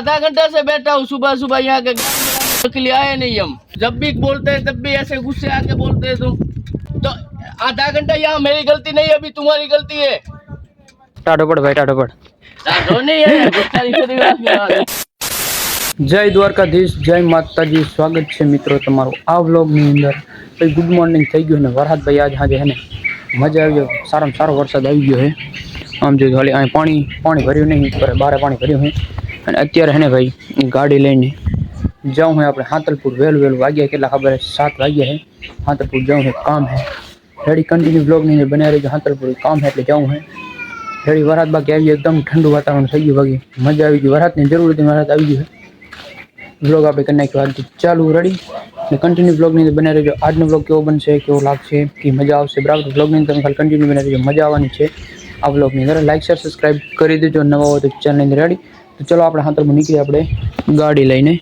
आधा घंटा से बैठा हूँ, सुबह सुबह यहाँ के लिए आए नहीं हम। जब भी बोलते हैं तब भी ऐसे गुस्से आके बोलते हैं तुम। तो आधा घंटा यहाँ मेरी गलती नहीं है, अभी तुम्हारी गलती है। टाटो पड़ भाई, टाटो पड़। टाटो नहीं है, गुस्सा नहीं करेगा। जय द्वारकाधीश, जय माताजी। स्वागत है मित्रों तमारो आ व्लॉगनी अंदर। भाई गुड मॉर्निंग થઈ ગયું ને વરસાદ ભાઈ આજ હાજે હે ને મજા આવી ગયો, સારામાં સારો વરસાદ આવી ગયો હે। આમ જો ખાલી અહીં પાણી ભર્યું નહીં, પર બહાર પાણી ભર્યું હે। અને અત્યારે હે ને ભાઈ ગાડી લઈને જાઉં હે આપણે હાતલપુર। વહેલું વાગ્યા કેટલા ખબર હે, 7 વાગ્યા હે। હાતલપુર જાઉં હે, કામ હે। રેડી કન્ટિન્યू વ્લોગની અંદર બન્યા રહેજો। હાતલપુર કામ હે એટલે જાઉં હે। રેડી વરસાદ બાકી આવી, એકદમ ઠંડુ વાતાવરણ થઈ ગયું, બાકી મજા આવી ગઈ। વરસાદની જરૂર હતી, વરસાદ આવી ગયું હે। ब्लॉग आप करने के बाद चालू रेडी ने कंटिन्यू ब्लॉग नहीं बने रहो। आज नो ब्लॉग केवो बनशे, केवो लागशे, कि मजा आवशे बराबर। ब्लॉग नहीं तमे खाली कंटिन्यू बने रहो, मजा आवानी छे। आ ब्लॉग ની અંદર लाइक शेयर सब्सक्राइब કરી દેજો, નવા હોય તો ચેનલ ની રેડી। તો ચલો આપણે હાથમાં નીકળી આપણે ગાડી લઈને।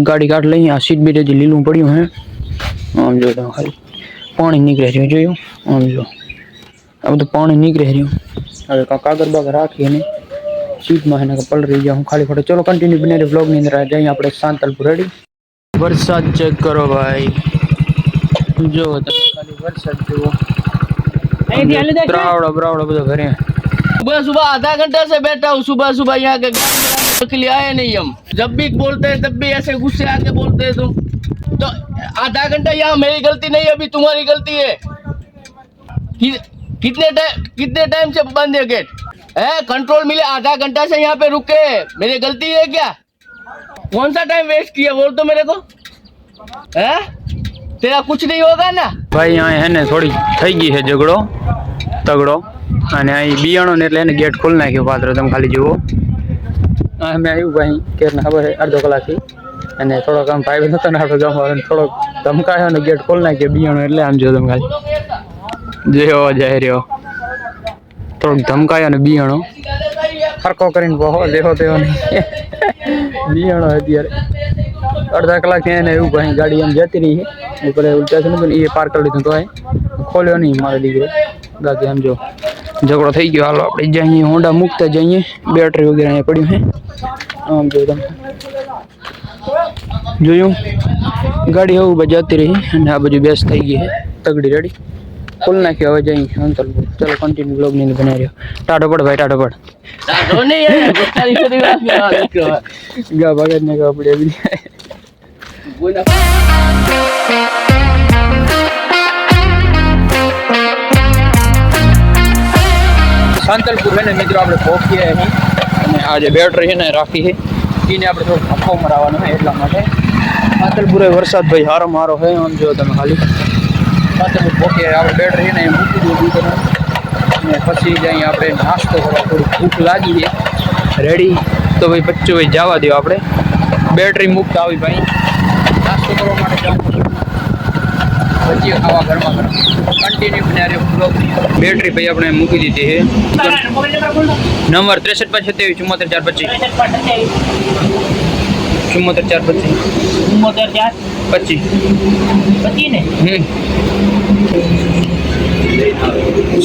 ગાડી કાઢ લઈ। આ સીટ બીટ જે લીલું પડ્યું હે, આમ જો તો ખાલી પાણી નીકળે છે, જોયું આમ જો આ બધું પાણી નીકળે રહ્યું। હવે કાગળ બાગળ રાખી અને सीट में है पल रही जाऊँ खाली फोटो। चलो कंटिन्यू बने रहे ब्लॉग नहीं जाए आप सांतलपुर रेडी। वरसाद चेक करो भाई, जो खाली वरसाद जो ब्रावड़ा बड़ा घरे। सुबह सुबह आधा घंटा से बैठा हूँ, सुबह सुबह यहाँ के लिए आए नहीं हम। जब भी बोलते हैं तब भी ऐसे गुस्से आके बोलते हैं तुम। तो आधा घंटा यहाँ मेरी गलती नहीं है, अभी तुम्हारी गलती है। कितने टाइम से बंद है गेट है? कंट्रोल मिले, आधा घंटा से यहाँ पे रुके, मेरी गलती है क्या? कौन सा टाइम वेस्ट किया बोल तो मेरे को है? तेरा कुछ नहीं होगा ना भाई। यहाँ है ने थोड़ी થઈ ગઈ છે ઝઘડો તગડો, અને અહીં બિયાણો ને એટલે એને ગેટ ખોલ નાખ્યો પાત્ર। તમે ખાલી જુઓ, અમે આવ્યું ભાઈ કે ખબર છે અડધો કલાકથી, અને થોડો કામ ભાઈ નતો ને આપણે ગામવાળાને થોડો ધમકાયો ને ગેટ ખોલ નાખ્યો બિયાણો એટલે। આમ જો તમે ખાલી જેવો જાય રહ્યો, થોડોક ધમકાયો ને બિયાણો ફરકો કરીને બહો દેખો તેવો નહીં બિયાણો અત્યારે અડધા કલાક એને એવું ભાઈ ગાડી આમ જતી રહી છે ઉપર ઉલટા છે ને એ પાર કરી લીધું તો ખોલ્યો નહીં મારો દીકરો। બાકી આમ જો ઝઘડો થઈ ગયો। હાલો આપણે જઈએ હોન્ડા મૂકતા જઈએ, બેટરી વગેરે અહીંયા પડ્યું છે। આમ જો તમે જોયું ગાડી એવું જતી રહી અને આ બાજુ બેસ થઈ ગઈ છે તગડી રેડી खोल नाख्यो। હવે જઈ અંતરપુર। चलो कंटिन्यू ब्लॉग ની બના રહ્યો। टाटो पड़ भाई, टाटो पड़। टाटो नहीं है, गुस्सा नहीं करेगा। गा भगत ने का पड़े भी बोला। सांतलपुर है ने मित्रों આપણે પહોંચ્યા અહીં, અને આ જે બેટરી છે ને રાખી છે એને આપણે થોડો ધક્કો મરાવવાનો છે એટલા માટે। सांतलपुરે વરસાદ ભાઈ હારો મારો છે। આમ જો તમે ખાલી सांतलपुर पहुंचे आप बेटरी ने मूकी दीधું ने પછી જઈ આપણે નાસ્તો કરવા। થોડી ભૂખ લાગી છે રેડી, તો ભાઈ બચ્ચો ભાઈ જવા દો, આપણે બેટરી મૂકતા આવી ભાઈ નાસ્તો કરવા માટે જાઉં પછી ખાવા ઘરમાં કન્ટિન્યુ બન્યા રહ્યો બ્લોગ। બેટરી ભાઈ આપણે મૂકી દીધી છે। નંબર 63 75 74 25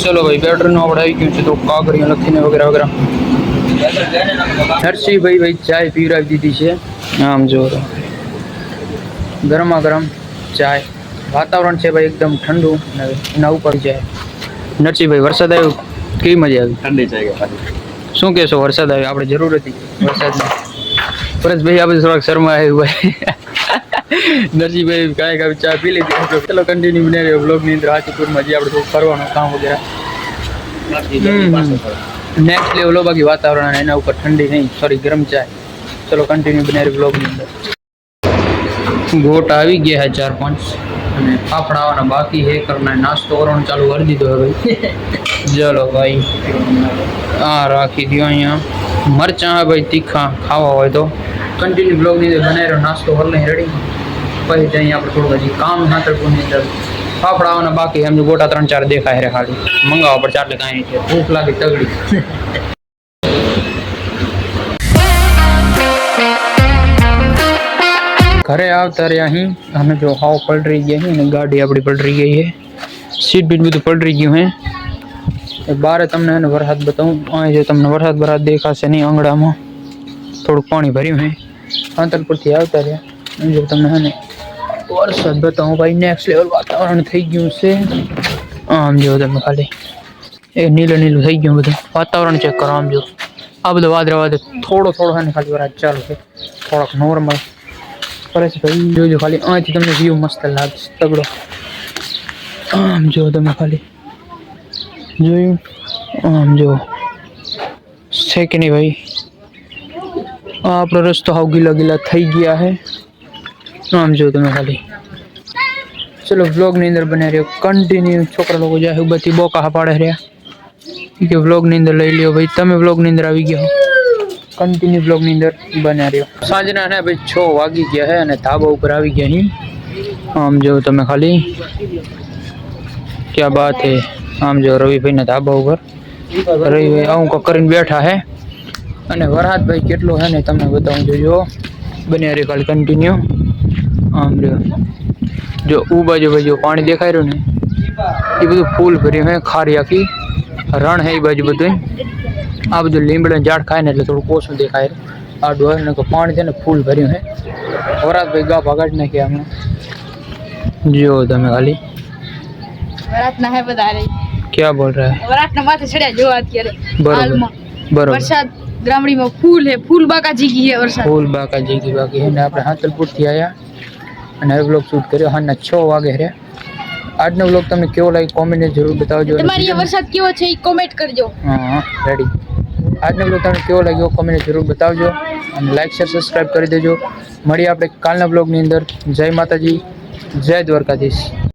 चलो भाई बेटर नो आवड़ आई गયું છે તો કાગળિયા લખીને વગેરે વગેરે। હર્ષી ભાઈ ચાય પીવરાવી દીધી છે। આમ જો ગરમા ગરમ ચાય, વાતાવરણ છે ભાઈ એકદમ ઠંડુ અને એના ઉપર જાય। નરસિંહ ભાઈ વરસાદ આવ્યો, કેવી મજા આવી? ઠંડી ચાય કે શું કહેશો? વરસાદ આવ્યો, આપણે જરૂર હતી વરસાદની। પરેશ ભાઈ આપણે થોડાક શર્મા આવ્યું ભાઈ। नरसिंह भाई काय का चाय पी लीधी। चलो कंटिन्यू बने रहो ब्लॉग ની અંદર। હાથીપુર માં જે આપણે થોડું ફરવાનું કામ વગેરે નેક્સ્ટ લેવલ હો, બાકી વાતાવરણ અને એના ઉપર ઠંડી નહીં સોરી ગરમ ચાય। ચલો કંટિન્યુ બને રहो ब्लॉग ની અંદર। ગોટ આવી ગયા है 4-5 અને ફાફડા આવવાના બાકી है। करना नाश्तो करવાનો ચાલુ કરી દીધો है भाई। चलो भाई આ રાખી દો અહીંયા મરચાં ભાઈ તીખા ખાવા હોય તો कंटिन्यू ब्लॉग ની અંદર બને રહ્યો। નાસ્તો કરી લઈ રેડી, પછી જઈએ આપણે થોડું હજી કામ હાતલપુરની અંદર ફાફડા આવવાના બાકી। એમ જો ગોટા 3-4 દેખાય રે, ખાલી મંગાવવા પડશે એટલે કાંઈ છે। ભૂખ લાગી તગડી। ઘરે આવતા રહ્યા અહીં અમે જો હાવ પલટી ગઈ છે અને ગાડી આપણી પલટી ગઈ છે, સીટ બીટ બધું પલટી ગયું છે। બારે તમને એને વરસાદ બતાવું, અહીં જે તમને વરસાદ દેખાશે નહીં આંગળામાં। થોડુંક પાણી ભર્યું હે આંતરપુરથી આવતા રહ્યા જો તમને હે ને વરસાદ બતાવું ભાઈ નેક્સ્ટ લેવલ વાતાવરણ થઈ ગયું છે આમ જો તમે ખાલી એ નીલું થઈ ગયું બધું વાતાવરણ ચેક કરો આમ જો આ બધું વાદળ થોડો હે ને ખાલી વરસાદ ચાલુ છે થોડોક નોર્મલ કરે છે ભાઈ જોજો ખાલી અહીંથી તમને વ્યૂ મસ્ત લાગશે તગડો આમ જો તમે ખાલી જોયું આમ જો છે કે નહીં ભાઈ આ આપણો રસ્તો હાવ ગીલા થઈ ગયા છે આમ જો તમે ખાલી ચલો વ્લોગની અંદર બને રહ્યો કન્ટિન્યુ છોકરા લોકો જાય બધી બોકા પાડે રહ્યા કે વ્લોગની અંદર લઈ લ્યો ભાઈ તમે વ્લોગની અંદર આવી ગયો કન્ટિન્યુ વ્લોગની અંદર બને રહ્યો સાંજના ને ભાઈ 6 વાગી ગયા છે અને ધાબા ઉપર આવી ગયા અહીં આમ જો તમે ખાલી ક્યાં બાત હે આમ જો રવિભાઈના ધાબા ઉપર રવિભાઈ આવું કરીને બેઠા હે અને વરહાદભાઈ કેટલો હે ને તમને બતાવું જોજો બન્યા રે ખાલી કન્ટિન્યુ આમ રહ્યો જો બાજુ બાજુ પાણી દેખાય રહ્યું ને એ બધું ફૂલ ભર્યું હે ખારી આખી રણ હે એ બાજુ બધું આ બધું લીમડાનું ઝાડ ખાય ને એટલે થોડું ઓછું દેખાય આડું હોય ને પાણી છે ને ફૂલ ભર્યું હે વરહાદભાઈ ગા ભાગાડી નાખ્યા હમણાં જો તમે ખાલી वरात ना है बता रही क्या बोल रहा है वरात ना माथे चढ़ा जो અત્યારે બરોબર બરોબર વરસાદ ગ્રામડી માં ફૂલ હે ફૂલ બાકા જીગી હે વરસાદ ફૂલ બાકા જીગી બાકી હે ને આપણે હાંતલપુર થી આયા અને હવે વ્લોગ શૂટ કર્યો હાના 6 વાગે રે આજનો વ્લોગ તમને કેવો લાગ્યો કોમેન્ટ જરૂર બતાવજો તમારી આ વરસાદ કેવો છે ઈ કોમેન્ટ કરજો હા રેડી આજનો વ્લોગ તમને કેવો લાગ્યો કોમેન્ટ જરૂર બતાવજો અને લાઈક શેર સબસ્ક્રાઇબ કરી દેજો મળીએ આપણે કાલના વ્લોગની અંદર જય માતાજી જય દ્વારકાધીશ